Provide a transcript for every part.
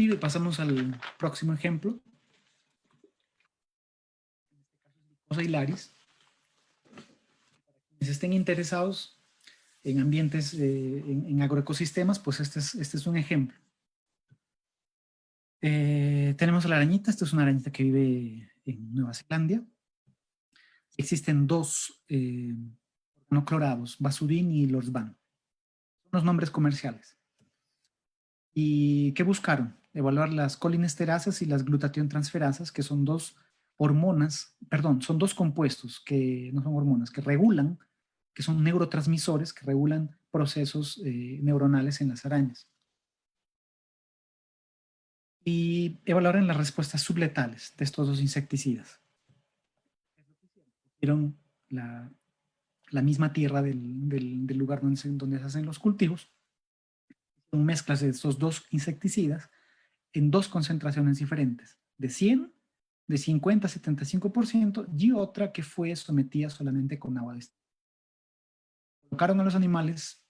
Y pasamos al próximo ejemplo. Licosa hilaris. Para quienes estén interesados en ambientes, en agroecosistemas, pues este es un ejemplo. Tenemos a la arañita. Esta es una arañita que vive en Nueva Zelanda. Existen dos organoclorados, Basudin y Lorsban. Son los nombres comerciales. ¿Y qué buscaron? Evaluar las colinesterasas y las glutationtransferasas, que son dos hormonas, perdón, son dos compuestos que no son hormonas, que regulan, que son neurotransmisores, que regulan procesos neuronales en las arañas. Y evaluaron las respuestas subletales de estos dos insecticidas. Vieron la misma tierra del lugar donde se hacen los cultivos, son mezclas de estos dos insecticidas en dos concentraciones diferentes, de 100, de 50 a 75% y otra que fue sometida solamente con agua de estiércol. Colocaron a los animales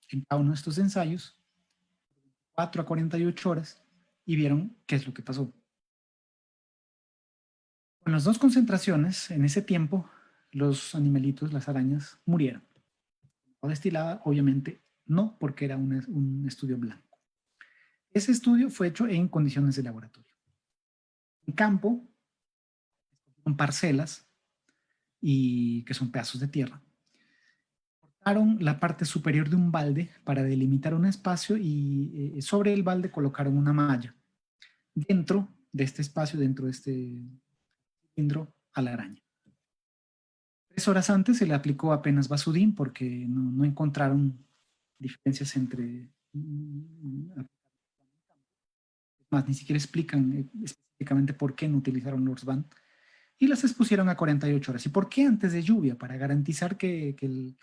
en cada uno de estos ensayos 4 a 48 horas y vieron qué es lo que pasó. Con las dos concentraciones, en ese tiempo, los animalitos, las arañas, murieron. Agua destilada, obviamente, no, porque era un estudio blanco. Ese estudio fue hecho en condiciones de laboratorio. En campo, con parcelas, y que son pedazos de tierra. Cortaron la parte superior de un balde para delimitar un espacio y sobre el balde colocaron una malla. Dentro de este espacio, dentro de este cilindro, a la araña. 3 horas antes se le aplicó apenas Basudin porque no encontraron diferencias entre... Más, ni siquiera explican específicamente por qué no utilizaron Lorsban. Y las expusieron a 48 horas. ¿Y por qué antes de lluvia? Para garantizar que el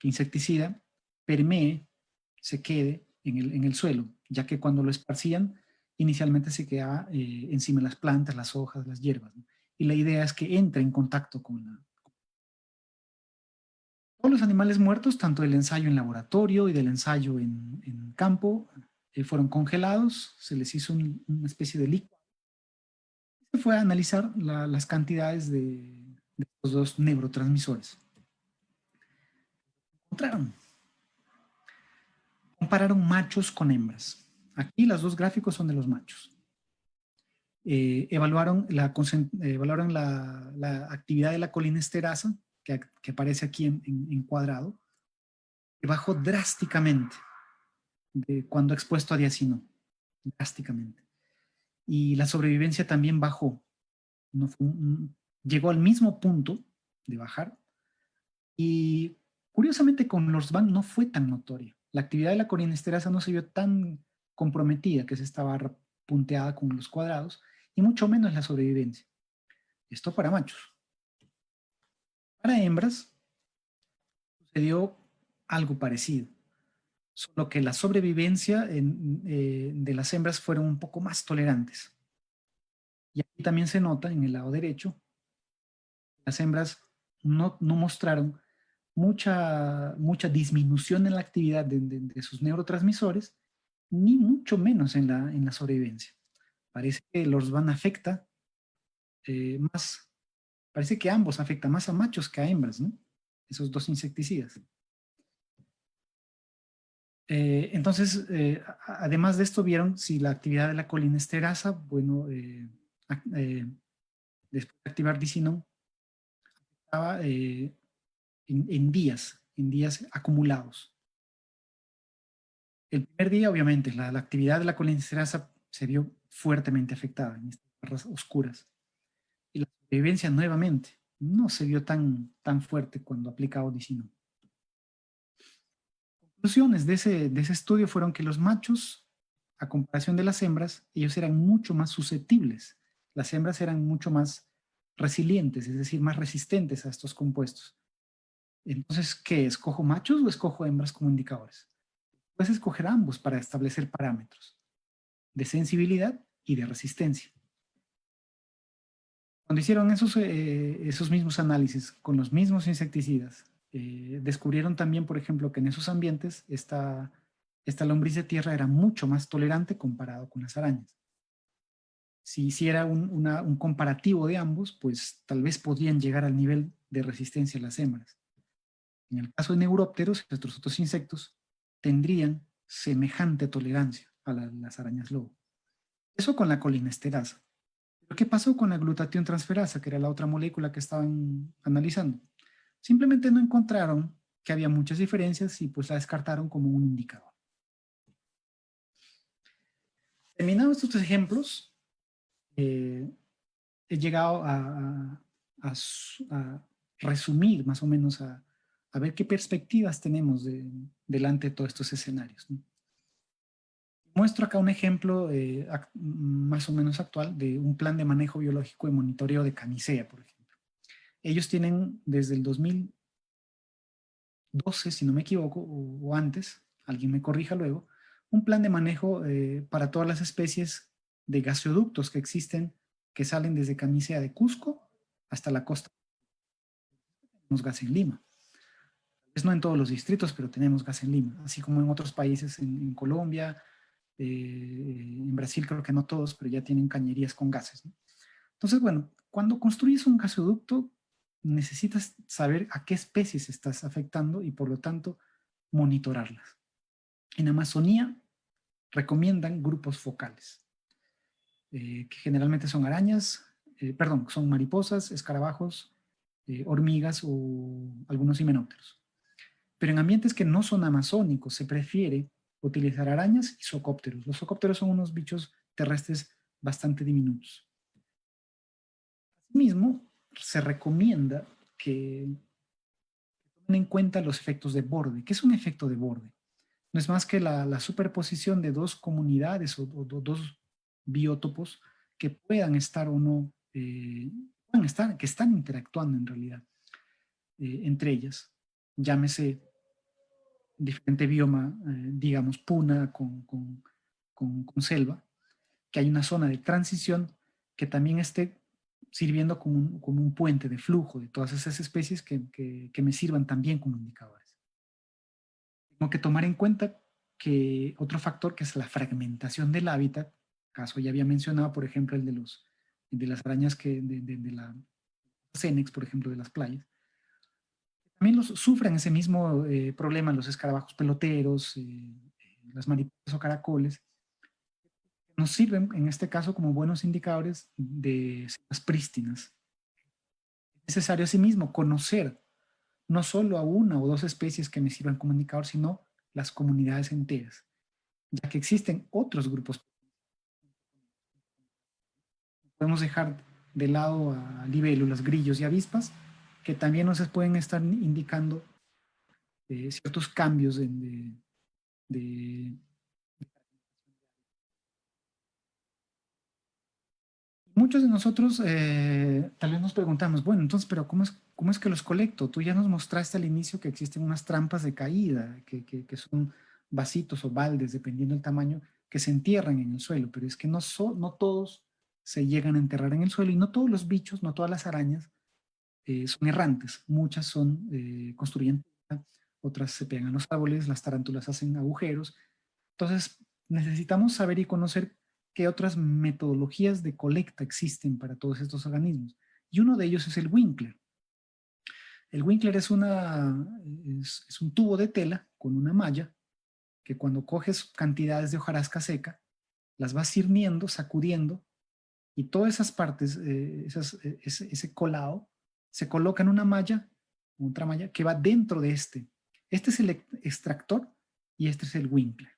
insecticida permee, se quede en el suelo, ya que cuando lo esparcían, inicialmente se quedaba encima de las plantas, las hojas, las hierbas, ¿no? Y la idea es que entre en contacto con la... Todos los animales muertos, tanto del ensayo en laboratorio y del ensayo en campo, fueron congelados, se les hizo una especie de líquido. Se fue a analizar las cantidades de estos dos neurotransmisores. Encontraron. Compararon machos con hembras. Aquí los dos gráficos son de los machos. Evaluaron la actividad de la colinesterasa, que aparece aquí en cuadrado, que bajó drásticamente cuando expuesto a diazino, drásticamente. Y la sobrevivencia también bajó. No fue llegó al mismo punto de bajar. Y curiosamente con Lorsban no fue tan notoria. La actividad de la colinesterasa no se vio tan comprometida, que se estaba punteada con los cuadrados, y mucho menos la sobrevivencia. Esto para machos. Para hembras sucedió algo parecido, solo que la sobrevivencia de las hembras fueron un poco más tolerantes. Y aquí también se nota en el lado derecho, las hembras no mostraron mucha disminución en la actividad de sus neurotransmisores, ni mucho menos en la sobrevivencia. Parece que los van afecta más, parece que ambos afectan más a machos que a hembras, ¿no? Esos dos insecticidas. Entonces, además de esto, vieron si la actividad de la colinesterasa, bueno, después de activar dicinón, estaba en días acumulados. El primer día, obviamente, la actividad de la colinesterasa se vio fuertemente afectada en estas barras oscuras. Y la sobrevivencia nuevamente no se vio tan fuerte cuando aplicaba dicinón. Conclusiones de ese estudio fueron que los machos, a comparación de las hembras, ellos eran mucho más susceptibles. Las hembras eran mucho más resilientes, es decir, más resistentes a estos compuestos. Entonces, ¿qué? ¿Escojo machos o escojo hembras como indicadores? Puedes escoger ambos para establecer parámetros de sensibilidad y de resistencia. Cuando hicieron esos mismos análisis con los mismos insecticidas, descubrieron también, por ejemplo, que en esos ambientes esta lombriz de tierra era mucho más tolerante comparado con las arañas. Si hiciera un comparativo de ambos, pues tal vez podrían llegar al nivel de resistencia a las hembras. En el caso de neurópteros y nuestros otros insectos, tendrían semejante tolerancia a las arañas lobo. Eso con la colinesterasa. ¿Pero qué pasó con la glutatión transferasa, que era la otra molécula que estaban analizando? Simplemente no encontraron que había muchas diferencias y pues la descartaron como un indicador. Terminados estos ejemplos, he llegado a resumir más o menos a ver qué perspectivas tenemos delante de todos estos escenarios, ¿no? Muestro acá un ejemplo más o menos actual de un plan de manejo biológico y monitoreo de camisea, por ejemplo. Ellos tienen desde el 2012, si no me equivoco, o antes, alguien me corrija luego, un plan de manejo para todas las especies de gaseoductos que existen, que salen desde Camisea de Cusco hasta la costa. Tenemos gas en Lima. No en todos los distritos, pero tenemos gas en Lima, así como en otros países, en Colombia, en Brasil creo que no todos, pero ya tienen cañerías con gases, ¿no? Entonces, bueno, cuando construyes un gasoducto, necesitas saber a qué especies estás afectando y por lo tanto monitorarlas. En Amazonía recomiendan grupos focales, que generalmente son arañas, perdón, son mariposas, escarabajos, hormigas o algunos himenópteros. Pero en ambientes que no son amazónicos se prefiere utilizar arañas y zoocópteros. Los zoocópteros son unos bichos terrestres bastante diminutos. Asimismo, se recomienda que tomen en cuenta los efectos de borde. ¿Qué es un efecto de borde? No es más que la superposición de dos comunidades o dos biótopos que puedan estar o no, que están interactuando en realidad entre ellas. Llámese diferente bioma, digamos, puna con selva, que hay una zona de transición que también esté sirviendo como un puente de flujo de todas esas especies que me sirvan también como indicadores. Tengo que tomar en cuenta que otro factor que es la fragmentación del hábitat, caso ya había mencionado, por ejemplo, el de las arañas de la Cenex, por ejemplo, de las playas, también sufren ese mismo problema los escarabajos peloteros, las mariposas o caracoles, nos sirven en este caso como buenos indicadores de selvas prístinas. Es necesario asimismo conocer no solo a una o dos especies que me sirvan como indicador, sino las comunidades enteras, ya que existen otros grupos. Podemos dejar de lado a libélulas, grillos y avispas, que también nos pueden estar indicando ciertos cambios de muchos de nosotros tal vez nos preguntamos, bueno, entonces, pero cómo es que los colecto? Tú ya nos mostraste al inicio que existen unas trampas de caída, que son vasitos o baldes, dependiendo del tamaño, que se entierran en el suelo, pero es que no todos se llegan a enterrar en el suelo y no todos los bichos, no todas las arañas son errantes. Muchas construyen, otras se pegan a los árboles, las tarántulas hacen agujeros. Entonces, necesitamos saber y conocer qué otras metodologías de colecta existen para todos estos organismos. Y uno de ellos es el Winkler. El Winkler es un tubo de tela con una malla que cuando coges cantidades de hojarasca seca, las vas cirniendo, sacudiendo, y todas esas partes, ese colado, se coloca en una malla, otra malla, que va dentro de este. Este es el extractor y este es el Winkler.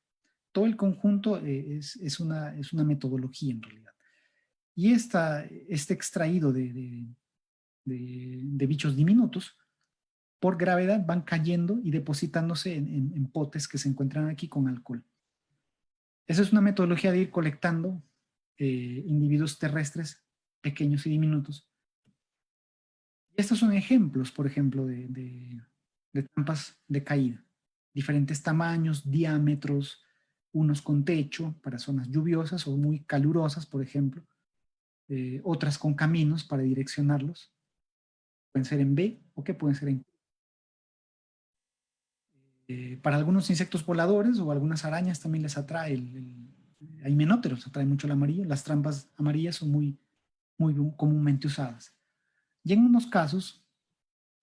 Todo el conjunto es una metodología en realidad. Y este extraído de bichos diminutos, por gravedad van cayendo y depositándose en potes que se encuentran aquí con alcohol. Esa es una metodología de ir colectando individuos terrestres pequeños y diminutos. Y estos son ejemplos, por ejemplo, de trampas de caída. Diferentes tamaños, diámetros, unos con techo para zonas lluviosas o muy calurosas, por ejemplo. Otras con caminos para direccionarlos. Pueden ser en B o que pueden ser en Para algunos insectos voladores o algunas arañas también les atrae a himenópteros, atrae mucho el amarillo. Las trampas amarillas son muy, muy comúnmente usadas. Y en unos casos,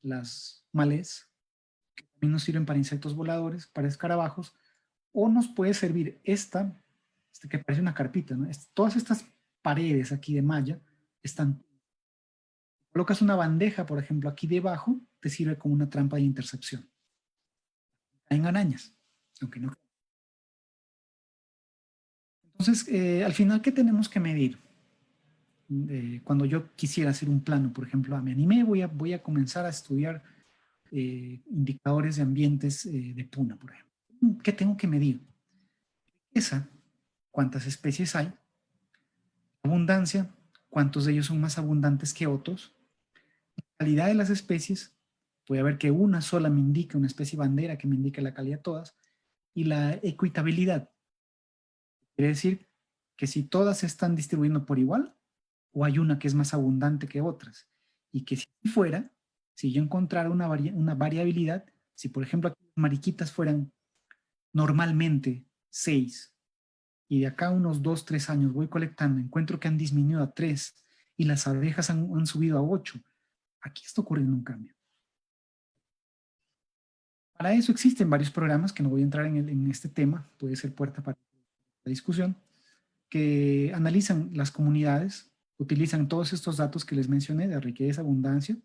las malés, que también nos sirven para insectos voladores, para escarabajos, o nos puede servir que parece una carpita, ¿no? Todas estas paredes aquí de malla están. Colocas una bandeja, por ejemplo, aquí debajo, te sirve como una trampa de intercepción. Caen arañas, aunque no. Entonces, al final, ¿qué tenemos que medir? Cuando yo quisiera hacer un plano, por ejemplo, me animé, voy a comenzar a estudiar indicadores de ambientes de puna, por ejemplo. ¿Qué tengo que medir? Esa, cuántas especies hay, abundancia, cuántos de ellos son más abundantes que otros, calidad de las especies, puede haber que una sola me indique, una especie bandera que me indique la calidad de todas, y la equitabilidad. Quiere decir que si todas se están distribuyendo por igual, o hay una que es más abundante que otras, y que si fuera, si yo encontrara una variabilidad, si por ejemplo aquí las mariquitas fueran normalmente 6, y de acá unos 2, 3 años voy colectando, encuentro que han disminuido a 3, y las abejas han subido a 8, aquí está ocurriendo un cambio. Para eso existen varios programas, que no voy a entrar en este tema, puede ser puerta para la discusión, que analizan las comunidades, utilizan todos estos datos que les mencioné de riqueza, abundancia,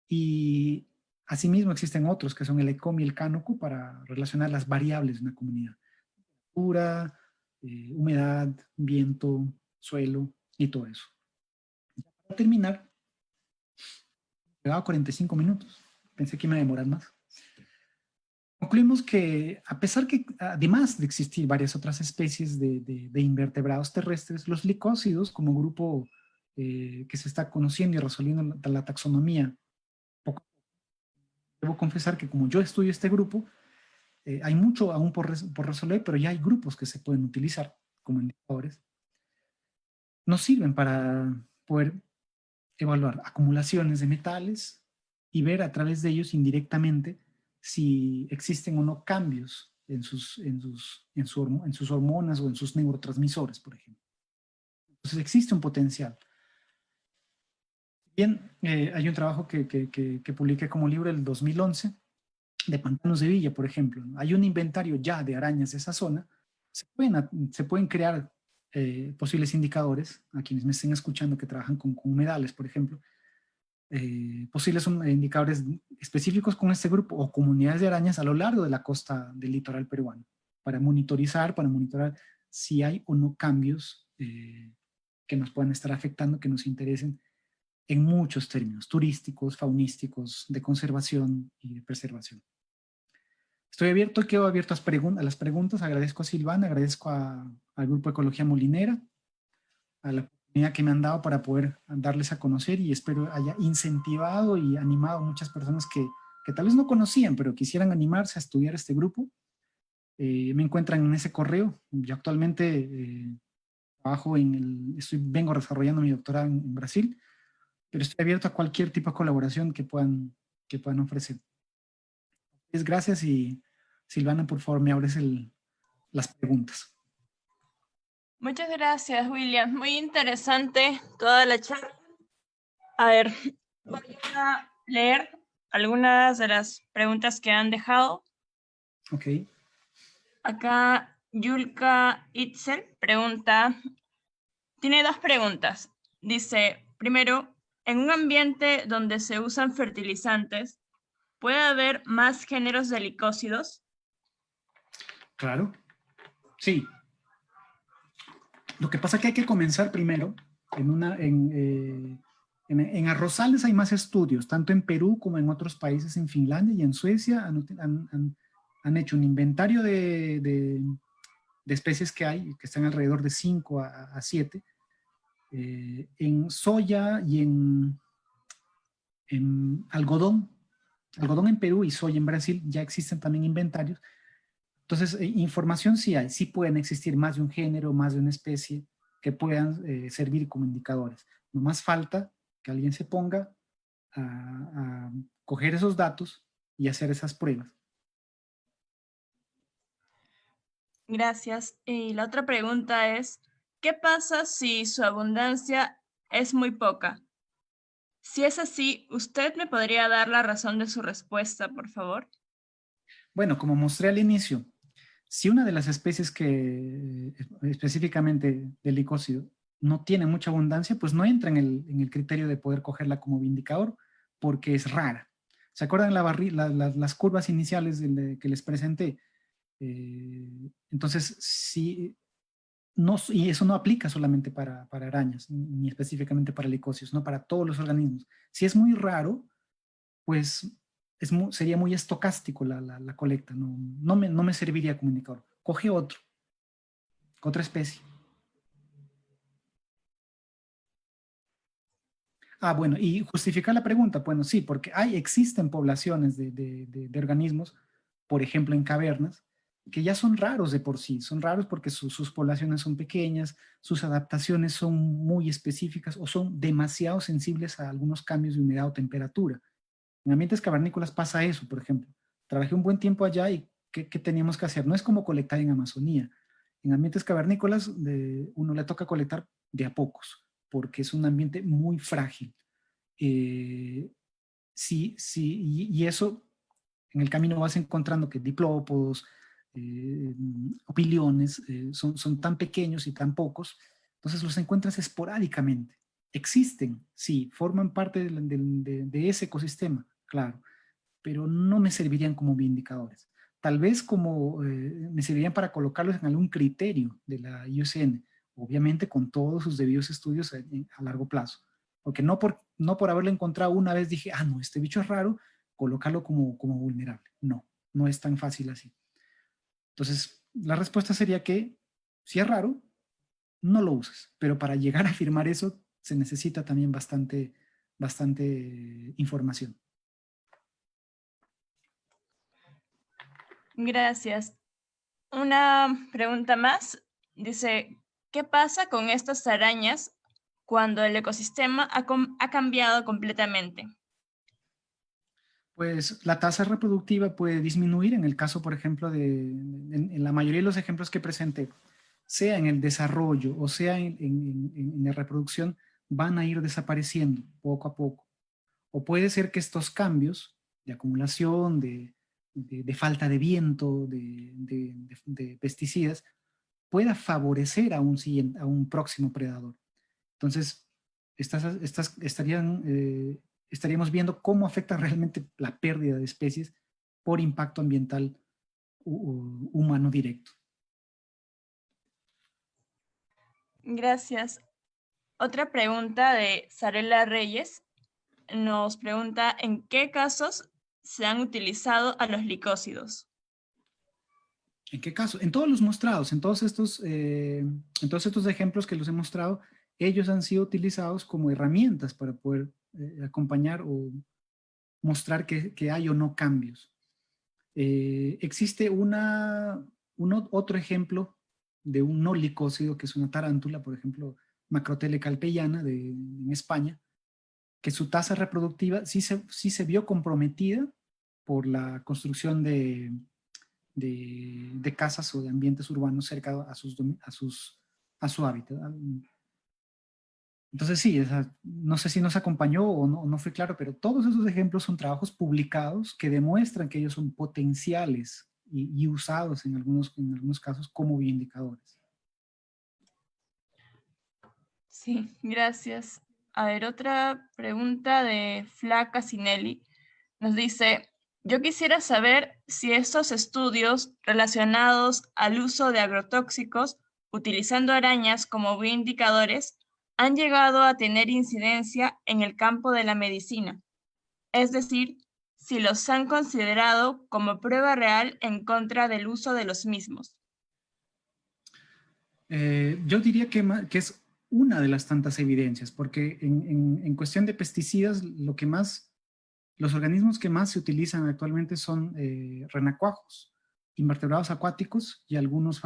y asimismo existen otros que son el ECOM y el CANOCO para relacionar las variables de una comunidad. Temperatura, humedad, viento, suelo y todo eso. Para terminar, llevaba 45 minutos, pensé que iba a demorar más. Concluimos que, a pesar que, además de existir varias otras especies de invertebrados terrestres, los licócidos, como grupo que se está conociendo y resolviendo la taxonomía, debo confesar que como yo estudio este grupo, hay mucho aún por resolver, pero ya hay grupos que se pueden utilizar como indicadores. Nos sirven para poder evaluar acumulaciones de metales y ver a través de ellos indirectamente si existen o no cambios en sus hormonas o en sus neurotransmisores, por ejemplo. Entonces existe un potencial. Bien, hay un trabajo que publiqué como libro en el 2011 de Pantanos de Villa, por ejemplo. Hay un inventario ya de arañas de esa zona. Se pueden crear posibles indicadores a quienes me estén escuchando que trabajan con humedales, por ejemplo. Posibles indicadores específicos con este grupo o comunidades de arañas a lo largo de la costa del litoral peruano para monitorar si hay o no cambios que nos puedan estar afectando, que nos interesen en muchos términos, turísticos, faunísticos, de conservación y de preservación. Estoy abierto, quedo abierto a las preguntas. Agradezco a Silvana, agradezco al Grupo Ecología Molinera, a la oportunidad que me han dado para poder darles a conocer, y espero haya incentivado y animado a muchas personas que tal vez no conocían, pero quisieran animarse a estudiar este grupo. Me encuentran en ese correo. Yo actualmente vengo desarrollando mi doctorado en Brasil, pero estoy abierto a cualquier tipo de colaboración que puedan ofrecer. Gracias, y Silvana, por favor, me abres las preguntas. Muchas gracias, William. Muy interesante toda la charla. A ver, voy a leer algunas de las preguntas que han dejado. Ok. Acá Yulka Itzel tiene dos preguntas. Dice, primero, en un ambiente donde se usan fertilizantes, ¿puede haber más géneros de licócidos? Claro, sí. Lo que pasa es que hay que comenzar primero en arrozales. Hay más estudios, tanto en Perú como en otros países, en Finlandia y en Suecia han hecho un inventario de especies que hay, que están alrededor de 5 a 7. En soya y en algodón en Perú y soya en Brasil ya existen también inventarios. Entonces, información sí hay, sí pueden existir más de un género, más de una especie que puedan servir como indicadores. No más falta que alguien se ponga a coger esos datos y hacer esas pruebas Gracias. Y la otra pregunta es, ¿qué pasa si su abundancia es muy poca? Si es así, ¿usted me podría dar la razón de su respuesta, por favor? Bueno, como mostré al inicio, si una de las especies que específicamente del licócido no tiene mucha abundancia, pues no entra en el criterio de poder cogerla como indicador porque es rara. ¿Se acuerdan las curvas iniciales que les presenté? Entonces, sí, no, y eso no aplica solamente para arañas, ni específicamente para licocios, no para todos los organismos. Si es muy raro, pues sería muy estocástico la colecta, no me serviría como indicador. Coge otra especie. Ah, bueno, y justificar la pregunta, bueno, sí, porque existen poblaciones de organismos, por ejemplo, en cavernas, que ya son raros de por sí, son raros porque sus poblaciones son pequeñas, sus adaptaciones son muy específicas o son demasiado sensibles a algunos cambios de humedad o temperatura. En ambientes cavernícolas pasa eso, por ejemplo. Trabajé un buen tiempo allá y ¿qué teníamos que hacer? No es como colectar en Amazonía. En ambientes cavernícolas uno le toca colectar de a pocos, porque es un ambiente muy frágil. Sí, sí, y eso en el camino vas encontrando que diplópodos, opiliones, son tan pequeños y tan pocos, entonces los encuentras esporádicamente. Existen, sí, forman parte de ese ecosistema, claro, pero no me servirían como indicadores. Tal vez me servirían para colocarlos en algún criterio de la IUCN, obviamente con todos sus debidos estudios a largo plazo. Porque no por haberlo encontrado una vez dije, ah, no, este bicho es raro, colocarlo como vulnerable. No, no es tan fácil así. Entonces, la respuesta sería que si es raro, no lo uses, pero para llegar a afirmar eso se necesita también bastante información. Gracias. Una pregunta más. Dice, ¿qué pasa con estas arañas cuando el ecosistema ha cambiado completamente? Pues la tasa reproductiva puede disminuir en el caso, por ejemplo, en la mayoría de los ejemplos que presenté, sea en el desarrollo o sea en la reproducción, van a ir desapareciendo poco a poco. O puede ser que estos cambios de acumulación, de falta de viento, de pesticidas, pueda favorecer a un próximo predador. Entonces, estaríamos viendo cómo afecta realmente la pérdida de especies por impacto ambiental humano directo. Gracias. Otra pregunta de Sarela Reyes nos pregunta en qué casos se han utilizado a los licócidos. ¿En qué caso? En todos los mostrados, en todos estos ejemplos que los he mostrado, ellos han sido utilizados como herramientas para poder acompañar o mostrar que hay o no cambios. Existe otro ejemplo de un no licócido, que es una tarántula, por ejemplo, Macrotele calpellana en España, que su tasa reproductiva sí se vio comprometida por la construcción de casas o de ambientes urbanos cerca a su hábitat. Entonces sí, no sé si nos acompañó o no fue claro, pero todos esos ejemplos son trabajos publicados que demuestran que ellos son potenciales y usados en algunos casos como bioindicadores. Sí, gracias. A ver, otra pregunta de Flaca Sinelli. Nos dice, yo quisiera saber si estos estudios relacionados al uso de agrotóxicos utilizando arañas como bioindicadores han llegado a tener incidencia en el campo de la medicina, es decir, si los han considerado como prueba real en contra del uso de los mismos. Yo diría que es una de las tantas evidencias, porque en cuestión de pesticidas, los organismos que más se utilizan actualmente son renacuajos, invertebrados acuáticos y algunos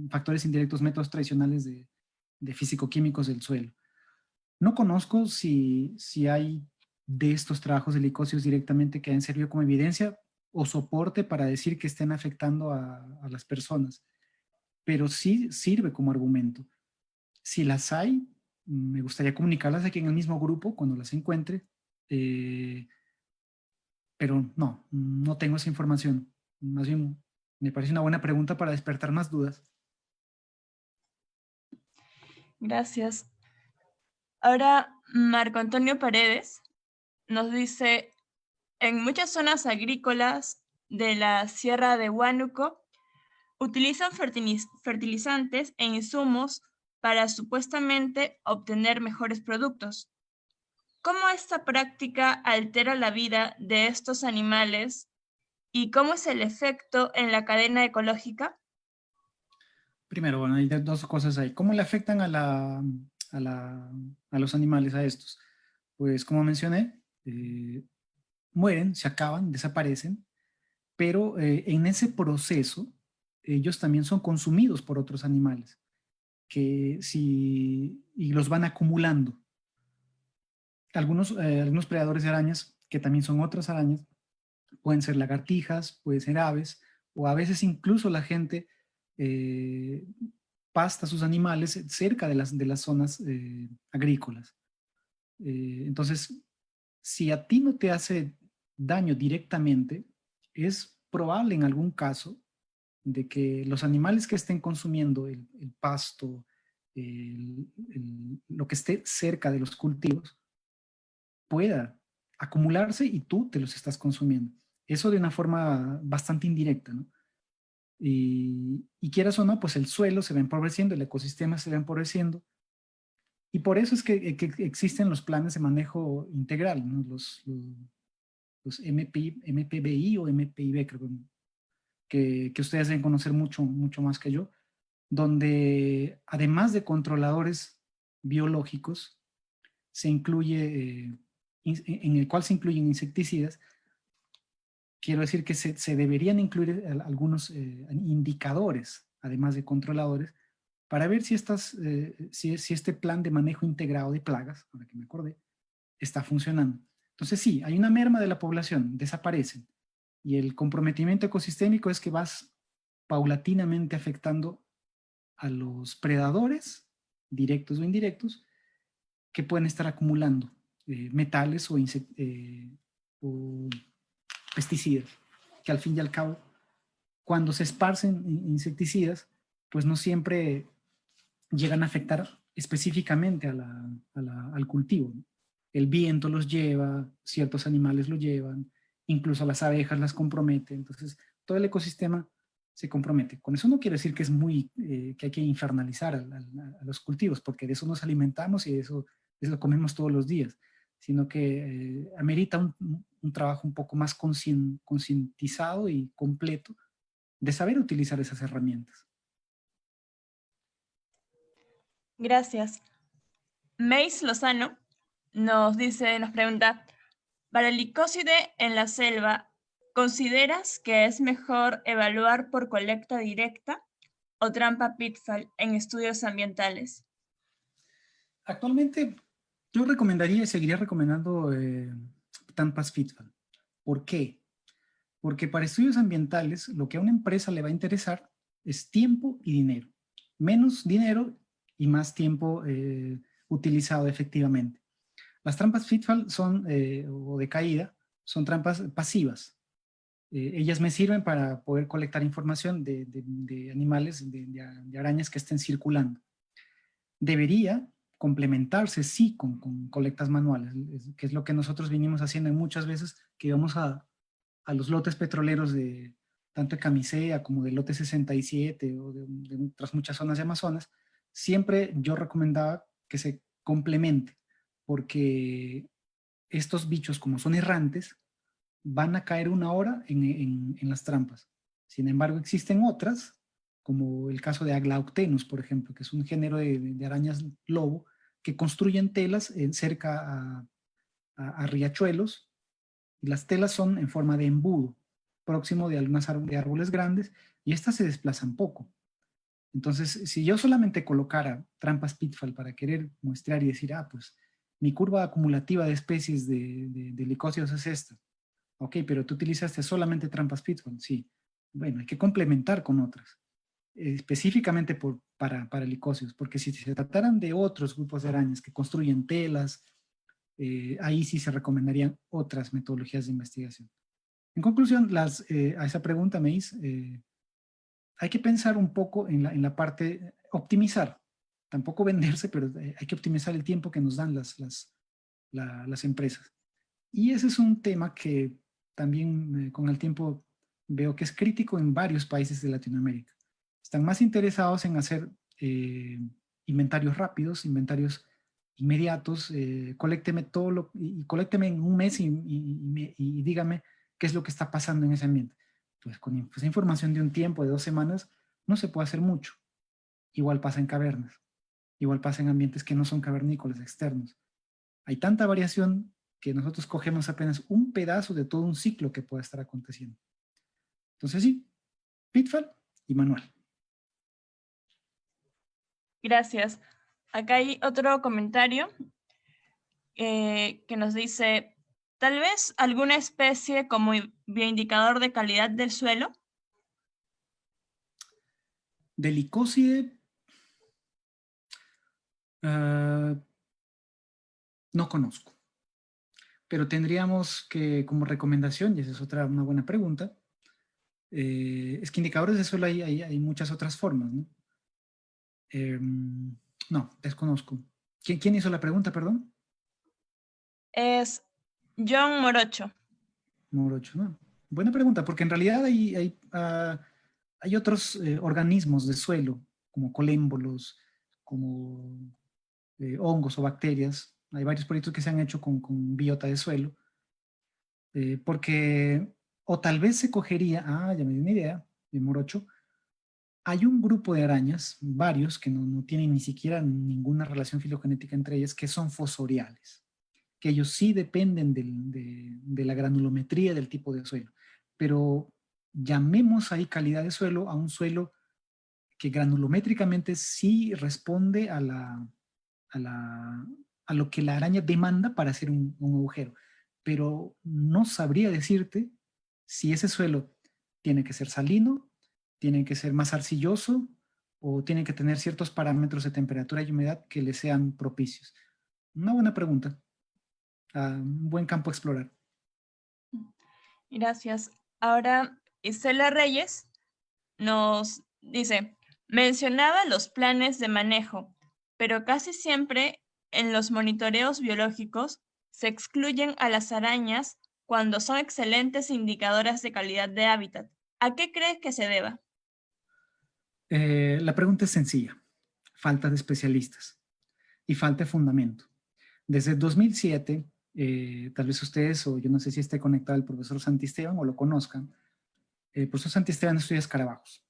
factores indirectos, métodos tradicionales de físico-químicos del suelo. No conozco si hay de estos trabajos de licocios directamente que hayan servido como evidencia o soporte para decir que estén afectando a las personas. pero sí sirve como argumento. Si las hay, me gustaría comunicarlas aquí en el mismo grupo cuando las encuentre, pero no tengo esa información. Más bien, me parece una buena pregunta para despertar más dudas. Gracias. Ahora, Marco Antonio Paredes nos dice, en muchas zonas agrícolas de la Sierra de Huánuco, utilizan fertilizantes e insumos para supuestamente obtener mejores productos. ¿Cómo esta práctica altera la vida de estos animales y cómo es el efecto en la cadena ecológica? Primero, bueno, hay dos cosas ahí. ¿Cómo le afectan a los animales, a estos? Pues como mencioné, mueren, se acaban, desaparecen, pero en ese proceso ellos también son consumidos por otros animales y los van acumulando. Algunos predadores de arañas, que también son otras arañas, pueden ser lagartijas, pueden ser aves, o a veces incluso la gente eh, pasta sus animales cerca de las zonas agrícolas. Entonces, si a ti no te hace daño directamente, es probable en algún caso de que los animales que estén consumiendo el pasto, lo que esté cerca de los cultivos, pueda acumularse y tú te los estás consumiendo. Eso de una forma bastante indirecta, ¿no? Y quieras o no, pues el suelo se va empobreciendo, el ecosistema se va empobreciendo. Y por eso es que existen los planes de manejo integral, ¿no? Los MPBI o MPIB, creo que ustedes deben conocer mucho más que yo, donde además de controladores biológicos, se incluye, en el cual se incluyen insecticidas. Quiero decir que se deberían incluir algunos indicadores, además de controladores, para ver si este plan de manejo integrado de plagas, ahora que me acordé, está funcionando. Entonces sí, hay una merma de la población, desaparecen. Y el comprometimiento ecosistémico es que vas paulatinamente afectando a los predadores, directos o indirectos, que pueden estar acumulando metales o pesticidas, que al fin y al cabo, cuando se esparcen insecticidas, pues no siempre llegan a afectar específicamente al cultivo, ¿no? El viento los lleva, ciertos animales lo llevan, incluso las abejas las compromete, entonces todo el ecosistema se compromete. Con eso no quiere decir que que hay que infernalizar a los cultivos, porque de eso nos alimentamos y de eso comemos todos los días, sino que amerita un trabajo un poco más concientizado y completo de saber utilizar esas herramientas. Gracias. Mace Lozano nos pregunta, para el licócide en la selva, ¿consideras que es mejor evaluar por colecta directa o trampa pitfall en estudios ambientales? Actualmente yo recomendaría y seguiría recomendando trampas pitfall. ¿Por qué? Porque para estudios ambientales lo que a una empresa le va a interesar es tiempo y dinero. Menos dinero y más tiempo utilizado efectivamente. Las trampas pitfall o de caída son trampas pasivas. Ellas me sirven para poder colectar información de animales, de arañas que estén circulando. Debería complementarse, sí, con colectas manuales, que es lo que nosotros vinimos haciendo muchas veces que íbamos a los lotes petroleros tanto de Camisea como del lote 67 o de otras muchas zonas de Amazonas. Siempre yo recomendaba que se complemente, porque estos bichos, como son errantes, van a caer una hora en las trampas. Sin embargo, existen otras, como el caso de Aglaoctenus, por ejemplo, que es un género de arañas lobo, que construyen telas cerca a riachuelos, y las telas son en forma de embudo, próximo de algunos de árboles grandes, y estas se desplazan poco. Entonces, si yo solamente colocara trampas pitfall para querer muestrear y decir, pues mi curva acumulativa de especies de licóceos es esta. Ok, pero tú utilizaste solamente trampas pitfall, sí. Bueno, hay que complementar con otras. específicamente para licocios, porque si se trataran de otros grupos de arañas que construyen telas, ahí sí se recomendarían otras metodologías de investigación. En conclusión, a esa pregunta me hice, hay que pensar un poco en la parte, optimizar, tampoco venderse, pero hay que optimizar el tiempo que nos dan las empresas. Y ese es un tema que también con el tiempo veo que es crítico en varios países de Latinoamérica. Están más interesados en hacer inventarios rápidos, inventarios inmediatos, colécteme y colécteme en un mes y dígame qué es lo que está pasando en ese ambiente. Pues con esa información de un tiempo, de 2 semanas, no se puede hacer mucho. Igual pasa en cavernas, igual pasa en ambientes que no son cavernícolas, externos. Hay tanta variación que nosotros cogemos apenas un pedazo de todo un ciclo que pueda estar aconteciendo. Entonces sí, pitfall y manual. Gracias. Acá hay otro comentario que nos dice, tal vez alguna especie como bioindicador de calidad del suelo. De licocide, no conozco, pero tendríamos que, como recomendación, y esa es una buena pregunta, es que indicadores de suelo hay muchas otras formas, ¿no? No, desconozco. ¿Quién hizo la pregunta, perdón? Es John Morocho. Morocho, ¿no? Buena pregunta, porque en realidad hay otros organismos de suelo, como colémbolos, como hongos o bacterias. Hay varios proyectos que se han hecho con biota de suelo, porque, o tal vez se cogería, ya me di una idea, de Morocho, hay un grupo de arañas, varios, que no tienen ni siquiera ninguna relación filogenética entre ellas, que son fosoriales, que ellos sí dependen de la granulometría del tipo de suelo, pero llamemos ahí calidad de suelo a un suelo que granulométricamente sí responde a lo que la araña demanda para hacer un agujero, pero no sabría decirte si ese suelo tiene que ser salino, tiene que ser más arcilloso o tiene que tener ciertos parámetros de temperatura y humedad que le sean propicios. Una buena pregunta, un buen campo a explorar. Gracias. Ahora, Isela Reyes nos dice, mencionaba los planes de manejo, pero casi siempre en los monitoreos biológicos se excluyen a las arañas cuando son excelentes indicadoras de calidad de hábitat. ¿A qué crees que se deba? La pregunta es sencilla. Falta de especialistas y falta de fundamento. Desde 2007, tal vez ustedes, o yo no sé si esté conectado el profesor Santisteban o lo conozcan, el profesor Santisteban estudia escarabajos.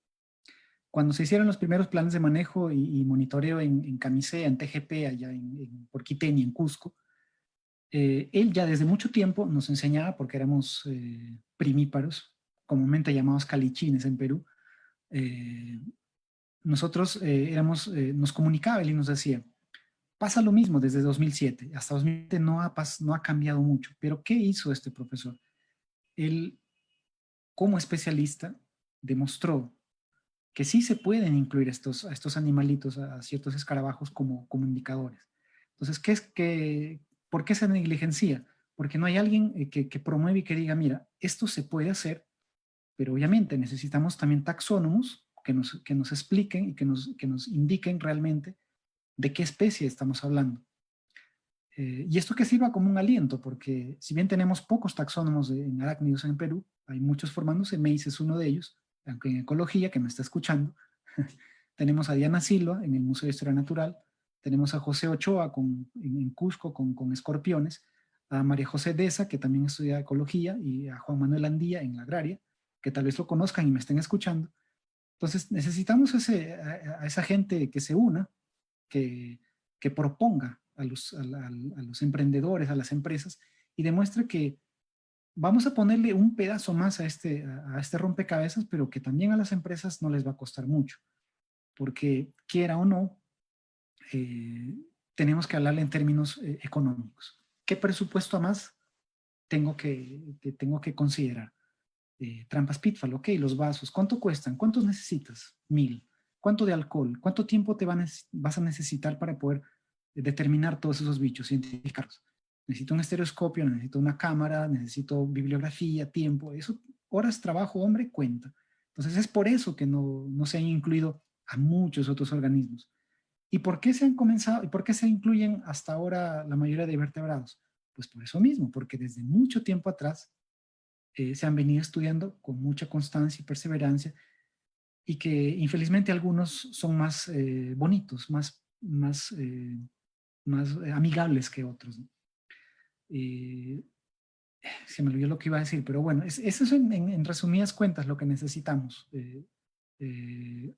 Cuando se hicieron los primeros planes de manejo y monitoreo en Camisea, en TGP, allá en Porquiteni, en Cusco, él ya desde mucho tiempo nos enseñaba, porque éramos primíparos, comúnmente llamados calichines en Perú, nosotros nos comunicaba él y nos decía, pasa lo mismo desde 2007, hasta 2007 no ha cambiado mucho, pero ¿qué hizo este profesor? Él, como especialista, demostró que sí se pueden incluir a estos animalitos, a ciertos escarabajos como indicadores. Entonces, ¿por qué se negligencia? Porque no hay alguien que promueve y que diga, mira, esto se puede hacer, pero obviamente necesitamos también taxónomos que nos expliquen y que nos indiquen realmente de qué especie estamos hablando. Y esto que sirva como un aliento, porque si bien tenemos pocos taxónomos en arácnidos en Perú, hay muchos formándose, MEIS es uno de ellos, aunque en ecología, que me está escuchando, tenemos a Diana Silva en el Museo de Historia Natural, tenemos a José Ochoa en Cusco con escorpiones, a María José Deza, que también estudia ecología, y a Juan Manuel Andía en la agraria, que tal vez lo conozcan y me estén escuchando. Entonces necesitamos a esa gente que se una, que proponga a los emprendedores, a las empresas, y demuestre que vamos a ponerle un pedazo más a este rompecabezas, pero que también a las empresas no les va a costar mucho, porque quiera o no, tenemos que hablarle en términos económicos. ¿Qué presupuesto a más tengo que considerar? Trampas pitfall, ok, los vasos, ¿cuánto cuestan? ¿Cuántos necesitas? 1000. ¿Cuánto de alcohol? ¿Cuánto tiempo vas a necesitar para poder determinar todos esos bichos, identificarlos? Necesito un estereoscopio, necesito una cámara, necesito bibliografía, tiempo. Eso, horas trabajo, hombre, cuenta. Entonces es por eso que no se han incluido a muchos otros organismos. ¿Y por qué se han comenzado, y por qué se incluyen hasta ahora la mayoría de vertebrados? Pues por eso mismo, porque desde mucho tiempo atrás se han venido estudiando con mucha constancia y perseverancia, y que infelizmente algunos son más bonitos, más amigables que otros, ¿no? Se me olvidó lo que iba a decir, pero bueno, eso es en resumidas cuentas lo que necesitamos.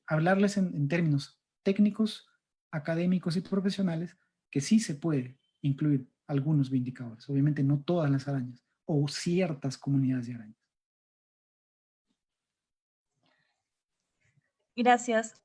Hablarles en términos técnicos, académicos y profesionales, que sí se puede incluir algunos vindicadores. Obviamente no todas las arañas, o ciertas comunidades de arañas. Gracias.